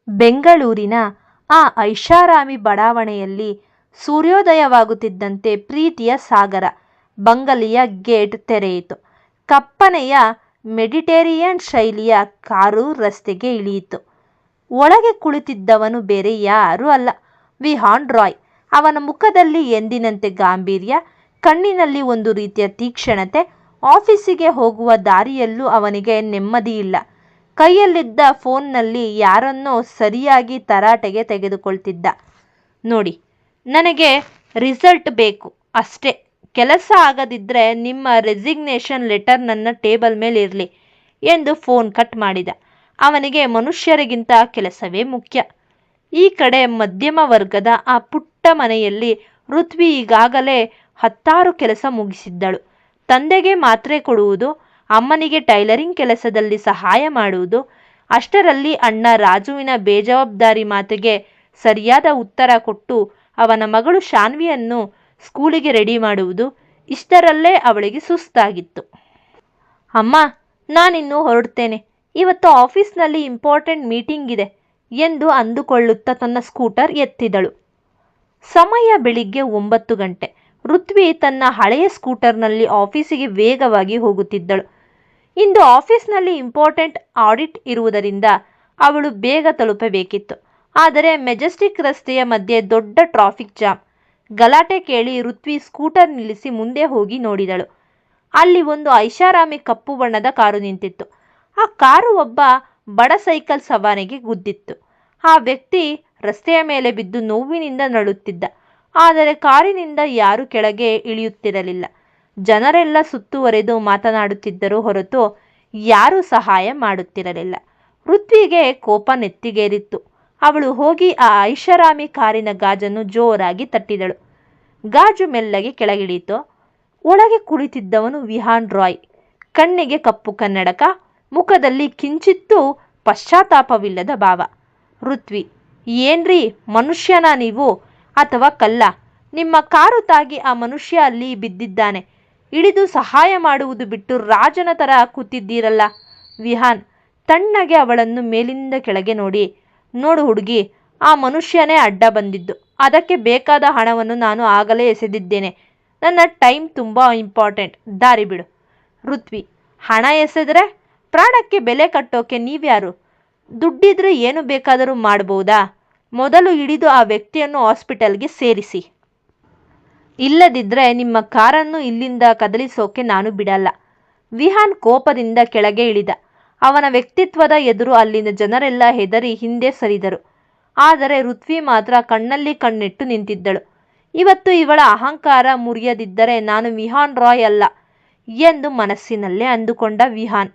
ಬೆಂಗಳೂರಿನ ಆ ಐಷಾರಾಮಿ ಬಡಾವಣೆಯಲ್ಲಿ ಸೂರ್ಯೋದಯವಾಗುತ್ತಿದ್ದಂತೆ ಪ್ರೀತಿಯ ಸಾಗರ ಬಂಗಲೆಯ ಗೇಟ್ ತೆರೆಯಿತು. ಕಪ್ಪನೆಯ ಮೆಡಿಟೇರಿಯನ್ ಶೈಲಿಯ ಕಾರು ರಸ್ತೆಗೆ ಇಳಿಯಿತು. ಒಳಗೆ ಕುಳಿತಿದ್ದವನು ಬೇರೆ ಯಾರೂ ಅಲ್ಲ, ವಿಹಾನ್ ರಾಯ್. ಅವನ ಮುಖದಲ್ಲಿ ಎಂದಿನಂತೆ ಗಾಂಭೀರ್ಯ, ಕಣ್ಣಿನಲ್ಲಿ ಒಂದು ರೀತಿಯ ತೀಕ್ಷ್ಣತೆ. ಆಫೀಸಿಗೆ ಹೋಗುವ ದಾರಿಯಲ್ಲೂ ಅವನಿಗೆ ನೆಮ್ಮದಿಯಿಲ್ಲ. ಕೈಯಲ್ಲಿದ್ದ ಫೋನ್ನಲ್ಲಿ ಯಾರನ್ನೋ ಸರಿಯಾಗಿ ತರಾಟೆಗೆ ತೆಗೆದುಕೊಳ್ತಿದ್ದ. ನೋಡಿ, ನನಗೆ ರಿಸಲ್ಟ್ ಬೇಕು ಅಷ್ಟೇ. ಕೆಲಸ ಆಗದಿದ್ದರೆ ನಿಮ್ಮ ರೆಸಿಗ್ನೇಷನ್ ಲೆಟರ್ ನನ್ನ ಟೇಬಲ್ ಮೇಲೆ ಇರಲಿ ಎಂದು ಫೋನ್ ಕಟ್ ಮಾಡಿದ. ಅವನಿಗೆ ಮನುಷ್ಯರಿಗಿಂತ ಕೆಲಸವೇ ಮುಖ್ಯ. ಈ ಕಡೆ ಮಧ್ಯಮ ವರ್ಗದ ಆ ಪುಟ್ಟ ಮನೆಯಲ್ಲಿ ಋತ್ವಿ ಈಗಾಗಲೇ 10 ಕೆಲಸ ಮುಗಿಸಿದ್ದಳು. ತಂದೆಗೆ ಮಾತ್ರೆ ಕೊಡುವುದು, ಅಮ್ಮನಿಗೆ ಟೈಲರಿಂಗ್ ಕೆಲಸದಲ್ಲಿ ಸಹಾಯ ಮಾಡುವುದು, ಅಷ್ಟರಲ್ಲಿ ಅಣ್ಣ ರಾಜುವಿನ ಬೇಜವಾಬ್ದಾರಿ ಮಾತಿಗೆ ಸರಿಯಾದ ಉತ್ತರ ಕೊಟ್ಟು ಅವನ ಮಗಳು ಶಾನ್ವಿಯನ್ನು ಸ್ಕೂಲಿಗೆ ರೆಡಿ ಮಾಡುವುದು. ಇಷ್ಟರಲ್ಲೇ ಅವಳಿಗೆ ಸುಸ್ತಾಗಿತ್ತು. ಅಮ್ಮ, ನಾನಿನ್ನು ಹೊರಡ್ತೇನೆ. ಇವತ್ತು ಆಫೀಸ್ನಲ್ಲಿ ಇಂಪಾರ್ಟೆಂಟ್ ಮೀಟಿಂಗ್ ಇದೆ ಎಂದು ಅಂದುಕೊಳ್ಳುತ್ತಾ ತನ್ನ ಸ್ಕೂಟರ್ ಎತ್ತಿದಳು. ಸಮಯ ಬೆಳಿಗ್ಗೆ 9 ಗಂಟೆ. ಋತ್ವಿ ತನ್ನ ಹಳೆಯ ಸ್ಕೂಟರ್ನಲ್ಲಿ ಆಫೀಸಿಗೆ ವೇಗವಾಗಿ ಹೋಗುತ್ತಿದ್ದಳು. ಇಂದು ಆಫೀಸ್ನಲ್ಲಿ ಇಂಪಾರ್ಟೆಂಟ್ ಆಡಿಟ್ ಇರುವುದರಿಂದ ಅವಳು ಬೇಗ ತಲುಪಬೇಕಿತ್ತು. ಆದರೆ ಮೆಜೆಸ್ಟಿಕ್ ರಸ್ತೆಯ ಮಧ್ಯೆ ದೊಡ್ಡ ಟ್ರಾಫಿಕ್ ಜಾಮ್. ಗಲಾಟೆ ಕೇಳಿ ಋತ್ವಿ ಸ್ಕೂಟರ್ ನಿಲ್ಲಿಸಿ ಮುಂದೆ ಹೋಗಿ ನೋಡಿದಳು. ಅಲ್ಲಿ ಒಂದು ಐಷಾರಾಮಿ ಕಪ್ಪು ಬಣ್ಣದ ಕಾರು ನಿಂತಿತ್ತು. ಆ ಕಾರು ಒಬ್ಬ ಬಡ ಸೈಕಲ್ ಸವಾರನಿಗೆ ಗುದ್ದಿತ್ತು. ಆ ವ್ಯಕ್ತಿ ರಸ್ತೆಯ ಮೇಲೆ ಬಿದ್ದು ನೋವಿನಿಂದ ನರಳುತ್ತಿದ್ದ. ಆದರೆ ಕಾರಿನಿಂದ ಯಾರೂ ಕೆಳಗೆ ಇಳಿಯುತ್ತಿರಲಿಲ್ಲ. ಜನರೆಲ್ಲ ಸುತ್ತುವರೆದು ಮಾತನಾಡುತ್ತಿದ್ದರು ಹೊರತು ಯಾರೂ ಸಹಾಯ ಮಾಡುತ್ತಿರಲಿಲ್ಲ. ಋತ್ವಿಗೆ ಕೋಪ ನೆತ್ತಿಗೇರಿತ್ತು. ಅವಳು ಹೋಗಿ ಆ ಐಷಾರಾಮಿ ಕಾರಿನ ಗಾಜನ್ನು ಜೋರಾಗಿ ತಟ್ಟಿದಳು. ಗಾಜು ಮೆಲ್ಲಗೆ ಕೆಳಗಿಳಿಯಿತು. ಒಳಗೆ ಕುಳಿತಿದ್ದವನು ವಿಹಾನ್ ರಾಯ್. ಕಣ್ಣಿಗೆ ಕಪ್ಪು ಕನ್ನಡಕ, ಮುಖದಲ್ಲಿ ಕಿಂಚಿತ್ತೂ ಪಶ್ಚಾತ್ತಾಪವಿಲ್ಲದ ಭಾವ. ಋತ್ವಿ: ಏನ್ರಿ, ಮನುಷ್ಯನಾ ನೀವು ಅಥವಾ ಕಲ್ಲ? ನಿಮ್ಮ ಕಾರು ತಾಗಿ ಆ ಮನುಷ್ಯ ಅಲ್ಲಿ ಬಿದ್ದಿದ್ದಾನೆ. ಇಳಿದು ಸಹಾಯ ಮಾಡುವುದು ಬಿಟ್ಟು ರಾಜನ ಥರ ಕೂತಿದ್ದೀರಲ್ಲ. ವಿಹಾನ್ ತಣ್ಣಗೆ ಅವಳನ್ನು ಮೇಲಿಂದ ಕೆಳಗೆ ನೋಡಿ: ನೋಡು ಹುಡುಗಿ, ಆ ಮನುಷ್ಯನೇ ಅಡ್ಡ ಬಂದಿದ್ದು. ಅದಕ್ಕೆ ಬೇಕಾದ ಹಣವನ್ನು ನಾನು ಆಗಲೇ ಎಸೆದಿದ್ದೇನೆ. ನನ್ನ ಟೈಮ್ ತುಂಬ ಇಂಪಾರ್ಟೆಂಟ್, ದಾರಿ ಬಿಡು. ಋತ್ವಿ: ಹಣ ಎಸೆದ್ರೆ ಪ್ರಾಣಕ್ಕೆ ಬೆಲೆ ಕಟ್ಟೋಕೆ ನೀವ್ಯಾರು? ದುಡ್ಡಿದ್ರೆ ಏನು ಬೇಕಾದರೂ ಮಾಡ್ಬೋದಾ? ಮೊದಲು ಹಿಡಿದು ಆ ವ್ಯಕ್ತಿಯನ್ನು ಹಾಸ್ಪಿಟಲ್ಗೆ ಸೇರಿಸಿ. ಇಲ್ಲದಿದ್ದರೆ ನಿಮ್ಮ ಕಾರನ್ನು ಇಲ್ಲಿಂದ ಕದಲಿಸೋಕೆ ನಾನು ಬಿಡಲ್ಲ. ವಿಹಾನ್ ಕೋಪದಿಂದ ಕೆಳಗೆ ಇಳಿದ. ಅವನ ವ್ಯಕ್ತಿತ್ವದ ಎದುರು ಅಲ್ಲಿನ ಜನರೆಲ್ಲ ಹೆದರಿ ಹಿಂದೆ ಸರಿದರು. ಆದರೆ ಋತ್ವಿ ಮಾತ್ರ ಕಣ್ಣಲ್ಲಿ ಕಣ್ಣಿಟ್ಟು ನಿಂತಿದ್ದಳು. ಇವತ್ತು ಇವಳ ಅಹಂಕಾರ ಮುರಿಯದಿದ್ದರೆ ನಾನು ವಿಹಾನ್ ರಾಯ್ ಅಲ್ಲ ಎಂದು ಮನಸ್ಸಿನಲ್ಲೇ ಅಂದುಕೊಂಡ ವಿಹಾನ್.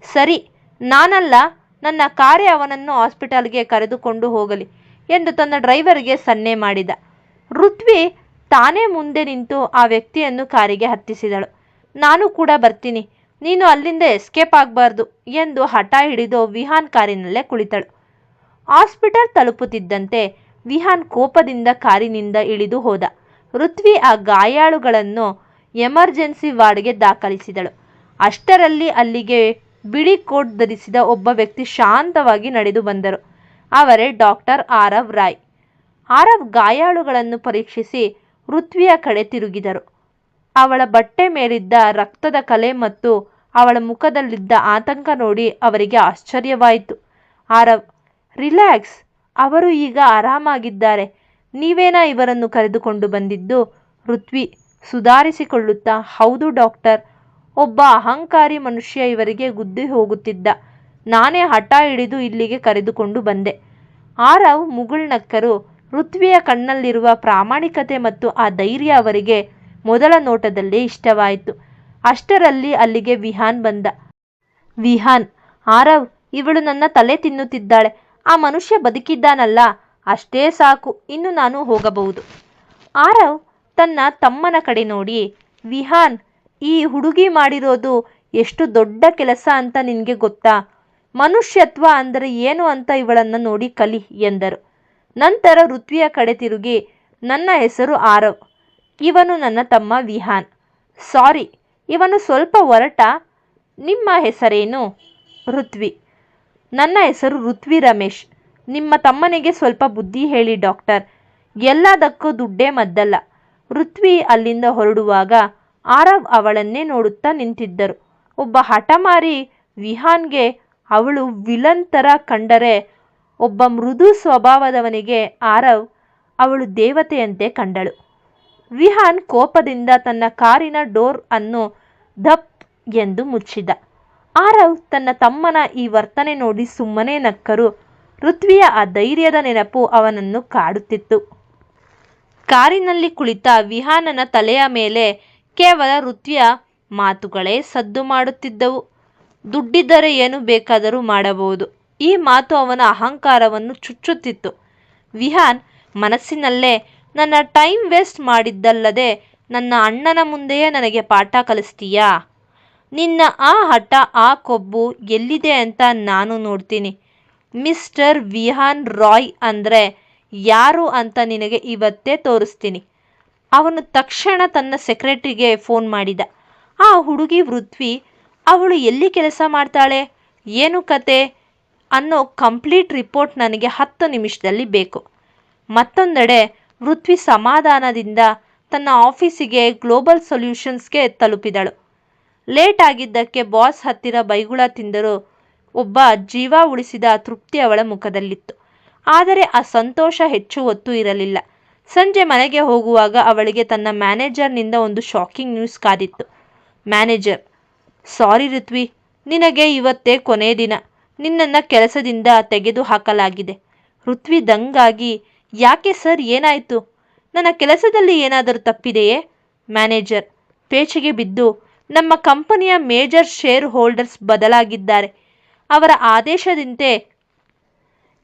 ಸರಿ, ನಾನಲ್ಲ, ನನ್ನ ಕಾರೇ ಅವನನ್ನು ಹಾಸ್ಪಿಟಲ್ಗೆ ಕರೆದುಕೊಂಡು ಹೋಗಲಿ ಎಂದು ತನ್ನ ಡ್ರೈವರ್ಗೆ ಸನ್ನೆ ಮಾಡಿದ. ಋತ್ವಿ ತಾನೇ ಮುಂದೆ ನಿಂತು ಆ ವ್ಯಕ್ತಿಯನ್ನು ಕಾರಿಗೆ ಹತ್ತಿಸಿದಳು. ನಾನು ಕೂಡ ಬರ್ತೀನಿ, ನೀನು ಅಲ್ಲಿಂದ ಎಸ್ಕೇಪ್ ಆಗಬಾರ್ದು ಎಂದು ಹಠ ಹಿಡಿದು ವಿಹಾನ್ ಕಾರಿನಲ್ಲೇ ಕುಳಿತಳು. ಹಾಸ್ಪಿಟಲ್ ತಲುಪುತ್ತಿದ್ದಂತೆ ವಿಹಾನ್ ಕೋಪದಿಂದ ಕಾರಿನಿಂದ ಇಳಿದು ಹೋದ. ಋತ್ವಿ ಆ ಗಾಯಾಳುಗಳನ್ನು ಎಮರ್ಜೆನ್ಸಿ ವಾರ್ಡ್ಗೆ ದಾಖಲಿಸಿದಳು. ಅಷ್ಟರಲ್ಲಿ ಅಲ್ಲಿಗೆ ಬಿಳಿ ಕೋಟ್ ಧರಿಸಿದ ಒಬ್ಬ ವ್ಯಕ್ತಿ ಶಾಂತವಾಗಿ ನಡೆದು ಬಂದರು. ಅವರೇ ಡಾಕ್ಟರ್ ಆರವ್ ರಾಯ್. ಆರವ್ ಗಾಯಾಳುಗಳನ್ನು ಪರೀಕ್ಷಿಸಿ ಋತ್ವಿಯ ಕಡೆ ತಿರುಗಿದರು. ಅವಳ ಬಟ್ಟೆ ಮೇಲಿದ್ದ ರಕ್ತದ ಕಲೆ ಮತ್ತು ಅವಳ ಮುಖದಲ್ಲಿದ್ದ ಆತಂಕ ನೋಡಿ ಅವರಿಗೆ ಆಶ್ಚರ್ಯವಾಯಿತು. ಆರವ್: ರಿಲ್ಯಾಕ್ಸ್, ಅವರು ಈಗ ಆರಾಮಾಗಿದ್ದಾರೆ. ನೀವೇನಾ ಇವರನ್ನು ಕರೆದುಕೊಂಡು ಬಂದಿದ್ದು? ಋತ್ವಿ ಸುಧಾರಿಸಿಕೊಳ್ಳುತ್ತಾ: ಹೌದು ಡಾಕ್ಟರ್, ಒಬ್ಬ ಅಹಂಕಾರಿ ಮನುಷ್ಯ ಇವರಿಗೆ ಗುದ್ದಿ ಹೋಗುತ್ತಿದ್ದ. ನಾನೇ ಹಠ ಹಿಡಿದು ಇಲ್ಲಿಗೆ ಕರೆದುಕೊಂಡು ಬಂದೆ. ಆರವ್ ಮುಗುಳ್ನಕ್ಕರು. ಋತ್ವಿಯ ಕಣ್ಣಲ್ಲಿರುವ ಪ್ರಾಮಾಣಿಕತೆ ಮತ್ತು ಆ ಧೈರ್ಯ ಅವರಿಗೆ ಮೊದಲ ನೋಟದಲ್ಲೇ ಇಷ್ಟವಾಯಿತು. ಅಷ್ಟರಲ್ಲಿ ಅಲ್ಲಿಗೆ ವಿಹಾನ್ ಬಂದ. ವಿಹಾನ್: ಆರವ್, ಇವಳು ನನ್ನ ತಲೆ ತಿನ್ನುತ್ತಿದ್ದಾಳೆ. ಆ ಮನುಷ್ಯ ಬದುಕಿದ್ದಾನಲ್ಲ, ಅಷ್ಟೇ ಸಾಕು, ಇನ್ನು ನಾನು ಹೋಗಬಹುದು. ಆರವ್ ತನ್ನ ತಮ್ಮನ ಕಡೆ ನೋಡಿ: ವಿಹಾನ್, ಈ ಹುಡುಗಿ ಮಾಡಿರೋದು ಎಷ್ಟು ದೊಡ್ಡ ಕೆಲಸ ಅಂತ ನಿನಗೆ ಗೊತ್ತಾ? ಮನುಷ್ಯತ್ವ ಅಂದರೆ ಏನು ಅಂತ ಇವಳನ್ನು ನೋಡಿ ಕಲಿ ಎಂದರು. ನಂತರ ಋತ್ವಿಯ ಕಡೆ ತಿರುಗಿ: ನನ್ನ ಹೆಸರು ಆರವ್, ಇವನು ನನ್ನ ತಮ್ಮ ವಿಹಾನ್. ಸಾರಿ, ಇವನು ಸ್ವಲ್ಪ ಒರಟ. ನಿಮ್ಮ ಹೆಸರೇನು? ಋತ್ವಿ: ನನ್ನ ಹೆಸರು ಋತ್ವಿ ರಮೇಶ್. ನಿಮ್ಮ ತಮ್ಮನಿಗೆ ಸ್ವಲ್ಪ ಬುದ್ಧಿ ಹೇಳಿ ಡಾಕ್ಟರ್. ಎಲ್ಲದಕ್ಕೂ ದುಡ್ಡೇ ಮದ್ದಲ್ಲ. ಋತ್ವಿ ಅಲ್ಲಿಂದ ಹೊರಡುವಾಗ ಆರವ್ ಅವಳನ್ನೇ ನೋಡುತ್ತಾ ನಿಂತಿದ್ದರು. ಒಬ್ಬ ಹಠಮಾರಿ ವಿಹಾನ್ಗೆ ಅವಳು ವಿಲನ್ ಥರ ಕಂಡರೆ ಒಬ್ಬ ಮೃದು ಸ್ವಭಾವದವನಿಗೆ ಆರವ್ ಅವಳು ದೇವತೆಯಂತೆ ಕಂಡಳು. ವಿಹಾನ್ ಕೋಪದಿಂದ ತನ್ನ ಕಾರಿನ ಡೋರ್ ಅನ್ನು ಧಪ್ ಎಂದು ಮುಚ್ಚಿದ. ಆರವ್ ತನ್ನ ತಮ್ಮನ ಈ ವರ್ತನೆ ನೋಡಿ ಸುಮ್ಮನೆ ನಕ್ಕರು. ಋತ್ವಿಯ ಆ ಧೈರ್ಯದ ನೆನಪು ಅವನನ್ನು ಕಾಡುತ್ತಿತ್ತು. ಕಾರಿನಲ್ಲಿ ಕುಳಿತ ವಿಹಾನನ ತಲೆಯ ಮೇಲೆ ಕೇವಲ ಋತ್ವಿಯ ಮಾತುಗಳೇ ಸದ್ದು ಮಾಡುತ್ತಿದ್ದವು. ದುಡ್ಡಿದ್ದರೆ ಏನು ಬೇಕಾದರೂ ಮಾಡಬಹುದು. ಈ ಮಾತು ಅವನ ಅಹಂಕಾರವನ್ನು ಚುಚ್ಚುತ್ತಿತ್ತು. ವಿಹಾನ್ ಮನಸ್ಸಿನಲ್ಲೇ, ನನ್ನ ಟೈಮ್ ವೇಸ್ಟ್ ಮಾಡಿದ್ದಲ್ಲದೆ ನನ್ನ ಅಣ್ಣನ ಮುಂದೆಯೇ ನನಗೆ ಪಾಠ ಕಲಿಸ್ತೀಯಾ? ನಿನ್ನ ಆ ಹಠ, ಆ ಕೊಬ್ಬು ಎಲ್ಲಿದೆ ಅಂತ ನಾನು ನೋಡ್ತೀನಿ. ಮಿಸ್ಟರ್ ವಿಹಾನ್ ರಾಯ್ ಅಂದರೆ ಯಾರು ಅಂತ ನಿನಗೆ ಇವತ್ತೇ ತೋರಿಸ್ತೀನಿ. ಅವನು ತಕ್ಷಣ ತನ್ನ ಸೆಕ್ರೆಟರಿಗೆ ಫೋನ್ ಮಾಡಿದ. ಆ ಹುಡುಗಿ ಋತ್ವಿ, ಅವಳು ಎಲ್ಲಿ ಕೆಲಸ ಮಾಡ್ತಾಳೆ, ಏನು ಕತೆ ಅನ್ನೋ ಕಂಪ್ಲೀಟ್ ರಿಪೋರ್ಟ್ ನನಗೆ 10 ನಿಮಿಷದಲ್ಲಿ ಬೇಕು. ಮತ್ತೊಂದೆಡೆ ಋತ್ವಿ ಸಮಾಧಾನದಿಂದ ತನ್ನ ಆಫೀಸಿಗೆ ಗ್ಲೋಬಲ್ ಸೊಲ್ಯೂಷನ್ಸ್ಗೆ ತಲುಪಿದಳು. ಲೇಟ್ ಆಗಿದ್ದಕ್ಕೆ ಬಾಸ್ ಹತ್ತಿರ ಬೈಗುಳ ತಿಂದರೂ ಒಬ್ಬ ಜೀವ ಉಳಿಸಿದ ತೃಪ್ತಿ ಅವಳ ಮುಖದಲ್ಲಿತ್ತು. ಆದರೆ ಆ ಸಂತೋಷ ಹೆಚ್ಚು ಹೊತ್ತು ಇರಲಿಲ್ಲ. ಸಂಜೆ ಮನೆಗೆ ಹೋಗುವಾಗ ಅವಳಿಗೆ ತನ್ನ ಮ್ಯಾನೇಜರ್ನಿಂದ ಒಂದು ಶಾಕಿಂಗ್ ನ್ಯೂಸ್ ಕಾದಿತ್ತು. ಮ್ಯಾನೇಜರ್: ಸಾರಿ ಋತ್ವಿ, ನಿನಗೆ ಇವತ್ತೇ ಕೊನೆ ದಿನ. ನಿನ್ನನ್ನು ಕೆಲಸದಿಂದ ತೆಗೆದು ಹಾಕಲಾಗಿದೆ. ಋತ್ವಿ ದಂಗಾಗಿ, ಯಾಕೆ ಸರ್, ಏನಾಯಿತು? ನನ್ನ ಕೆಲಸದಲ್ಲಿ ಏನಾದರೂ ತಪ್ಪಿದೆಯೇ? ಮ್ಯಾನೇಜರ್ ಪೇಚಿಗೆ ಬಿದ್ದು, ನಮ್ಮ ಕಂಪನಿಯ ಮೇಜರ್ ಶೇರ್ ಹೋಲ್ಡರ್ಸ್ ಬದಲಾಗಿದ್ದಾರೆ. ಅವರ ಆದೇಶದಂತೆ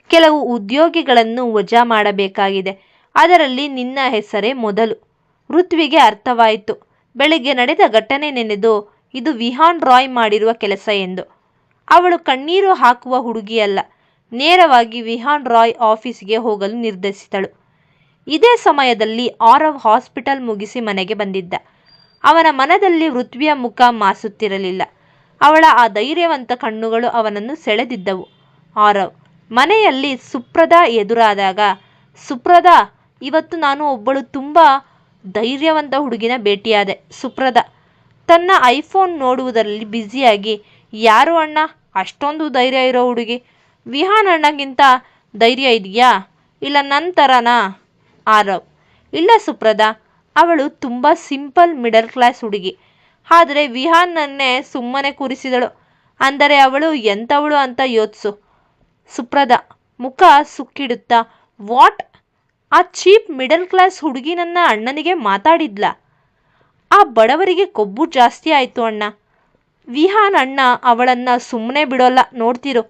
ಕೆಲವು ಉದ್ಯೋಗಿಗಳನ್ನು ವಜಾ ಮಾಡಬೇಕಾಗಿದೆ. ಅದರಲ್ಲಿ ನಿನ್ನ ಹೆಸರೇ ಮೊದಲು. ಋತ್ವಿಗೆ ಅರ್ಥವಾಯಿತು. ಬೆಳಿಗ್ಗೆ ನಡೆದ ಘಟನೆ ನೆನೆದು ಇದು ವಿಹಾನ್ ರಾಯ್ ಮಾಡಿರುವ ಕೆಲಸ ಎಂದು. ಅವಳು ಕಣ್ಣೀರು ಹಾಕುವ ಹುಡುಗಿಯಲ್ಲ. ನೇರವಾಗಿ ವಿಹಾನ್ ರಾಯ್ ಆಫೀಸಿಗೆ ಹೋಗಲು ನಿರ್ಧರಿಸಿದಳು. ಇದೇ ಸಮಯದಲ್ಲಿ ಆರವ್ ಹಾಸ್ಪಿಟಲ್ ಮುಗಿಸಿ ಮನೆಗೆ ಬಂದಿದ್ದ. ಅವನ ಮನದಲ್ಲಿ ಋತ್ವಿಯ ಮುಖ ಮಾಸುತ್ತಿರಲಿಲ್ಲ. ಅವಳ ಆ ಧೈರ್ಯವಂತ ಕಣ್ಣುಗಳು ಅವನನ್ನು ಸೆಳೆದಿದ್ದವು. ಆರವ್ ಮನೆಯಲ್ಲಿ ಸುಪ್ರದಾ ಎದುರಾದಾಗ, ಸುಪ್ರದಾ, ಇವತ್ತು ನಾನು ಒಬ್ಬಳು ತುಂಬ ಧೈರ್ಯವಂತ ಹುಡುಗಿನ ಭೇಟಿಯಾದೆ. ಸುಪ್ರದಾ ತನ್ನ ಐಫೋನ್ ನೋಡುವುದರಲ್ಲಿ ಬ್ಯುಸಿಯಾಗಿ, ಯಾರು ಅಣ್ಣ ಅಷ್ಟೊಂದು ಧೈರ್ಯ ಇರೋ ಹುಡುಗಿ? ವಿಹಾನ್ ಅಣ್ಣಗಿಂತ ಧೈರ್ಯ ಇದೆಯಾ, ಇಲ್ಲ ನಂತರನಾ? ಆರವ್: ಇಲ್ಲ ಸುಪ್ರದಾ, ಅವಳು ತುಂಬ ಸಿಂಪಲ್ ಮಿಡಲ್ ಕ್ಲಾಸ್ ಹುಡುಗಿ. ಆದರೆ ವಿಹಾನ್ನನ್ನೇ ಸುಮ್ಮನೆ ಕೂರಿಸಿದಳು ಅಂದರೆ ಅವಳು ಎಂಥವಳು ಅಂತ ಯೋಚಿಸು. ಸುಪ್ರದಾ ಮುಖ ಸುಕ್ಕಿಡುತ್ತಾ, ವಾಟ್? ಆ ಚೀಪ್ ಮಿಡಲ್ ಕ್ಲಾಸ್ ಹುಡುಗಿ ನನ್ನ ಅಣ್ಣನಿಗೆ ಮಾತಾಡಿದ್ಲ? ಆ ಬಡವರಿಗೆ ಕೊಬ್ಬು ಜಾಸ್ತಿ ಆಯಿತು ಅಣ್ಣ. ವಿಹಾನ್ ಅಣ್ಣ ಅವಳನ್ನು ಸುಮ್ಮನೆ ಬಿಡೋಲ್ಲ, ನೋಡ್ತಿರು.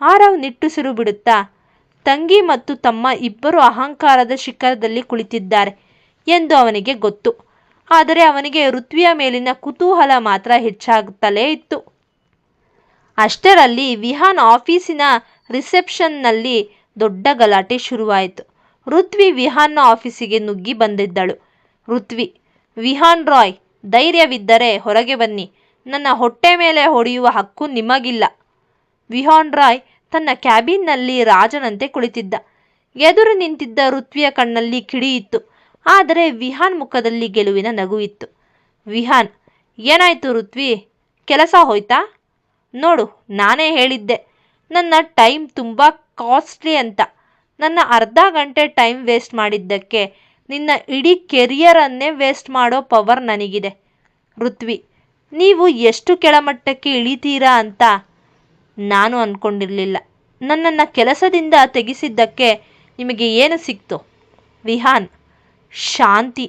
ಆರವ್ ನಿಟ್ಟುಸಿರು ಬಿಡುತ್ತಾ, ತಂಗಿ ಮತ್ತು ತಮ್ಮ ಇಬ್ಬರು ಅಹಂಕಾರದ ಶಿಖರದಲ್ಲಿ ಕುಳಿತಿದ್ದಾರೆ ಎಂದು ಅವನಿಗೆ ಗೊತ್ತು. ಆದರೆ ಅವನಿಗೆ ಋತ್ವಿಯ ಮೇಲಿನ ಕುತೂಹಲ ಮಾತ್ರ ಹೆಚ್ಚಾಗುತ್ತಲೇ ಇತ್ತು. ಅಷ್ಟರಲ್ಲಿ ವಿಹಾನ್ ಆಫೀಸಿನ ರಿಸೆಪ್ಷನ್ನಲ್ಲಿ ದೊಡ್ಡ ಗಲಾಟೆ ಶುರುವಾಯಿತು. ಋತ್ವಿ ವಿಹಾನ್ನ ಆಫೀಸಿಗೆ ನುಗ್ಗಿ ಬಂದಿದ್ದಳು. ಋತ್ವಿ: ವಿಹಾನ್ ರಾಯ್, ಧೈರ್ಯವಿದ್ದರೆ ಹೊರಗೆ ಬನ್ನಿ. ನನ್ನ ಹೊಟ್ಟೆ ಮೇಲೆ ಹೊಡೆಯುವ ಹಕ್ಕು ನಿಮಗಿಲ್ಲ. ವಿಹಾನ್ ರಾಯ್ ತನ್ನ ಕ್ಯಾಬಿನ್ನಲ್ಲಿ ರಾಜನಂತೆ ಕುಳಿತಿದ್ದ. ಎದುರು ನಿಂತಿದ್ದ ಋತ್ವಿಯ ಕಣ್ಣಲ್ಲಿ ಕಿಡಿಯಿತ್ತು. ಆದರೆ ವಿಹಾನ್ ಮುಖದಲ್ಲಿ ಗೆಲುವಿನ ನಗು ಇತ್ತು. ವಿಹಾನ್: ಏನಾಯ್ತು ಋತ್ವಿ, ಕೆಲಸ ಹೋಯ್ತಾ? ನೋಡು, ನಾನೇ ಹೇಳಿದ್ದೆ ನನ್ನ ಟೈಮ್ ತುಂಬ ಕಾಸ್ಟ್ಲಿ ಅಂತ. ನನ್ನ ಅರ್ಧ ಗಂಟೆ ಟೈಮ್ ವೇಸ್ಟ್ ಮಾಡಿದ್ದಕ್ಕೆ ನಿನ್ನ ಇಡೀ ಕೆರಿಯರನ್ನೇ ವೇಸ್ಟ್ ಮಾಡೋ ಪವರ್ ನನಗಿದೆ. ಋತ್ವಿ: ನೀವು ಎಷ್ಟು ಕೆಳಮಟ್ಟಕ್ಕೆ ಇಳಿತೀರಾ ಅಂತ ನಾನು ಅಂದ್ಕೊಂಡಿರಲಿಲ್ಲ. ನನ್ನನ್ನು ಕೆಲಸದಿಂದ ತೆಗೆಸಿದ್ದಕ್ಕೆ ನಿಮಗೆ ಏನು ಸಿಕ್ತು? ವಿಹಾನ್: ಶಾಂತಿ.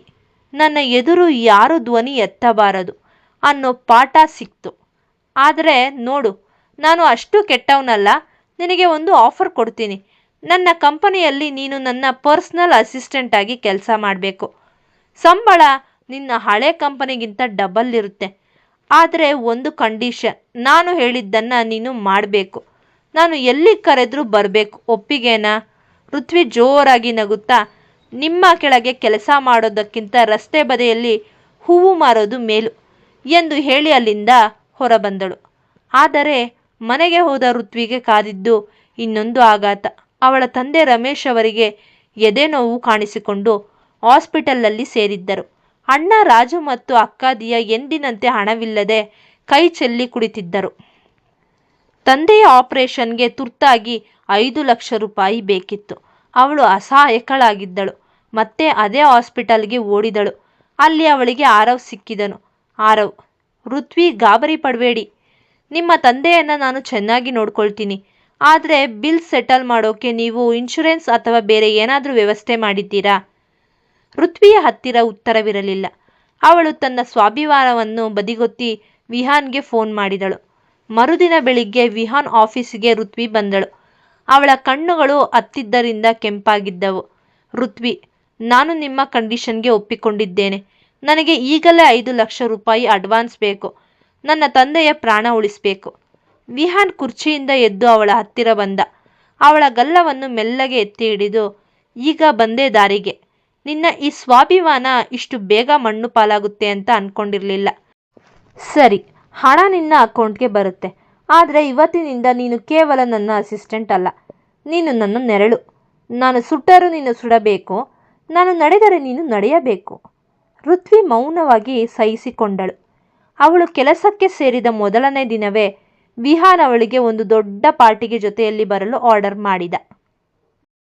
ನನ್ನ ಎದುರು ಯಾರು ಧ್ವನಿ ಎತ್ತಬಾರದು ಅನ್ನೋ ಪಾಠ ಸಿಕ್ತು. ಆದರೆ ನೋಡು, ನಾನು ಅಷ್ಟು ಕೆಟ್ಟವನಲ್ಲ. ನಿನಗೆ ಒಂದು ಆಫರ್ ಕೊಡ್ತೀನಿ. ನನ್ನ ಕಂಪನಿಯಲ್ಲಿ ನೀನು ನನ್ನ ಪರ್ಸ್ನಲ್ ಅಸಿಸ್ಟೆಂಟ್ ಆಗಿ ಕೆಲಸ ಮಾಡಬೇಕು. ಸಂಬಳ ನಿನ್ನ ಹಳೆ ಕಂಪನಿಗಿಂತ ಡಬಲ್ ಇರುತ್ತೆ. ಆದರೆ ಒಂದು ಕಂಡೀಷನ್, ನಾನು ಹೇಳಿದ್ದನ್ನು ನೀನು ಮಾಡಬೇಕು. ನಾನು ಎಲ್ಲಿ ಕರೆದ್ರೂ ಬರಬೇಕು. ಒಪ್ಪಿಗೆನಾ? ಋತ್ವಿ ಜೋರಾಗಿ ನಗುತ್ತಾ, ನಿಮ್ಮ ಕೆಳಗೆ ಕೆಲಸ ಮಾಡೋದಕ್ಕಿಂತ ರಸ್ತೆ ಬದಿಯಲ್ಲಿ ಹೂವು ಮಾರೋದು ಮೇಲು ಎಂದು ಹೇಳಿ ಅಲ್ಲಿಂದ ಹೊರಬಂದಳು. ಆದರೆ ಮನೆಗೆ ಹೋದ ಋತ್ವಿಗೆ ಕಾದಿದ್ದು ಇನ್ನೊಂದು ಆಘಾತ. ಅವಳ ತಂದೆ ರಮೇಶ್ ಅವರಿಗೆ ಎದೆನೋವು ಕಾಣಿಸಿಕೊಂಡು ಹಾಸ್ಪಿಟಲ್ನಲ್ಲಿ ಸೇರಿದ್ದರು. ಅಣ್ಣ ರಾಜು ಮತ್ತು ಅಕ್ಕ ದಿಯಾ ಎಂದಿನಂತೆ ಹಣವಿಲ್ಲದೆ ಕೈ ಚೆಲ್ಲಿ ಕುಳಿತಿದ್ದರು. ತಂದೆಯ ಆಪರೇಷನ್ಗೆ ತುರ್ತಾಗಿ 5 ಲಕ್ಷ ರೂಪಾಯಿ ಬೇಕಿತ್ತು. ಅವಳು ಅಸಹಾಯಕಳಾಗಿದ್ದಳು. ಮತ್ತೆ ಅದೇ ಹಾಸ್ಪಿಟಲ್ಗೆ ಓಡಿದಳು. ಅಲ್ಲಿ ಅವಳಿಗೆ ಆರವ್ ಸಿಕ್ಕಿದನು. ಆರವ್, ಋತ್ವಿ, ಗಾಬರಿ ಪಡಬೇಡಿ. ನಿಮ್ಮ ತಂದೆಯನ್ನು ನಾನು ಚೆನ್ನಾಗಿ ನೋಡ್ಕೊಳ್ತೀನಿ. ಆದರೆ ಬಿಲ್ ಸೆಟಲ್ ಮಾಡೋಕೆ ನೀವು ಇನ್ಶೂರೆನ್ಸ್ ಅಥವಾ ಬೇರೆ ಏನಾದರೂ ವ್ಯವಸ್ಥೆ ಮಾಡಿದ್ದೀರಾ? ಋತ್ವಿಯ ಹತ್ತಿರ ಉತ್ತರವಿರಲಿಲ್ಲ. ಅವಳು ತನ್ನ ಸ್ವಾಭಿಮಾನವನ್ನು ಬದಿಗೊತ್ತಿ ವಿಹಾನ್ಗೆ ಫೋನ್ ಮಾಡಿದಳು. ಮರುದಿನ ಬೆಳಿಗ್ಗೆ ವಿಹಾನ್ ಆಫೀಸಿಗೆ ಋತ್ವಿ ಬಂದಳು. ಅವಳ ಕಣ್ಣುಗಳು ಹತ್ತಿದ್ದರಿಂದ ಕೆಂಪಾಗಿದ್ದವು. ಋತ್ವಿ, ನಾನು ನಿಮ್ಮ ಕಂಡೀಷನ್ಗೆ ಒಪ್ಪಿಕೊಂಡಿದ್ದೇನೆ. ನನಗೆ ಈಗಲೇ 5 ಲಕ್ಷ ರೂಪಾಯಿ ಅಡ್ವಾನ್ಸ್ ಬೇಕು. ನನ್ನ ತಂದೆಯ ಪ್ರಾಣ ಉಳಿಸಬೇಕು. ವಿಹಾನ್ ಕುರ್ಚಿಯಿಂದ ಎದ್ದು ಅವಳ ಹತ್ತಿರ ಬಂದ. ಅವಳ ಗಲ್ಲವನ್ನು ಮೆಲ್ಲಗೆ ಎತ್ತಿ ಹಿಡಿದು, ಈಗ ಬಂದೆ ದಾರಿಗೆ. ನಿನ್ನ ಈ ಸ್ವಾಭಿಮಾನ ಇಷ್ಟು ಬೇಗ ಮಣ್ಣು ಪಾಲಾಗುತ್ತೆ ಅಂತ ಅಂದ್ಕೊಂಡಿರಲಿಲ್ಲ. ಸರಿ, ಹಣ ನಿನ್ನ ಅಕೌಂಟ್ಗೆ ಬರುತ್ತೆ. ಆದರೆ ಇವತ್ತಿನಿಂದ ನೀನು ಕೇವಲ ನನ್ನ ಅಸಿಸ್ಟೆಂಟ್ ಅಲ್ಲ, ನೀನು ನನ್ನ ನೆರಳು. ನಾನು ಸುಟ್ಟರೂ ನೀನು ಸುಡಬೇಕು, ನಾನು ನಡೆದರೆ ನೀನು ನಡೆಯಬೇಕು. ಋತ್ವಿ ಮೌನವಾಗಿ ಸಹಿಸಿಕೊಂಡಳು. ಅವಳು ಕೆಲಸಕ್ಕೆ ಸೇರಿದ ಮೊದಲನೇ ದಿನವೇ ವಿಹಾನ್ ಅವಳಿಗೆ ಒಂದು ದೊಡ್ಡ ಪಾರ್ಟಿಗೆ ಜೊತೆಯಲ್ಲಿ ಬರಲು ಆರ್ಡರ್ ಮಾಡಿದ.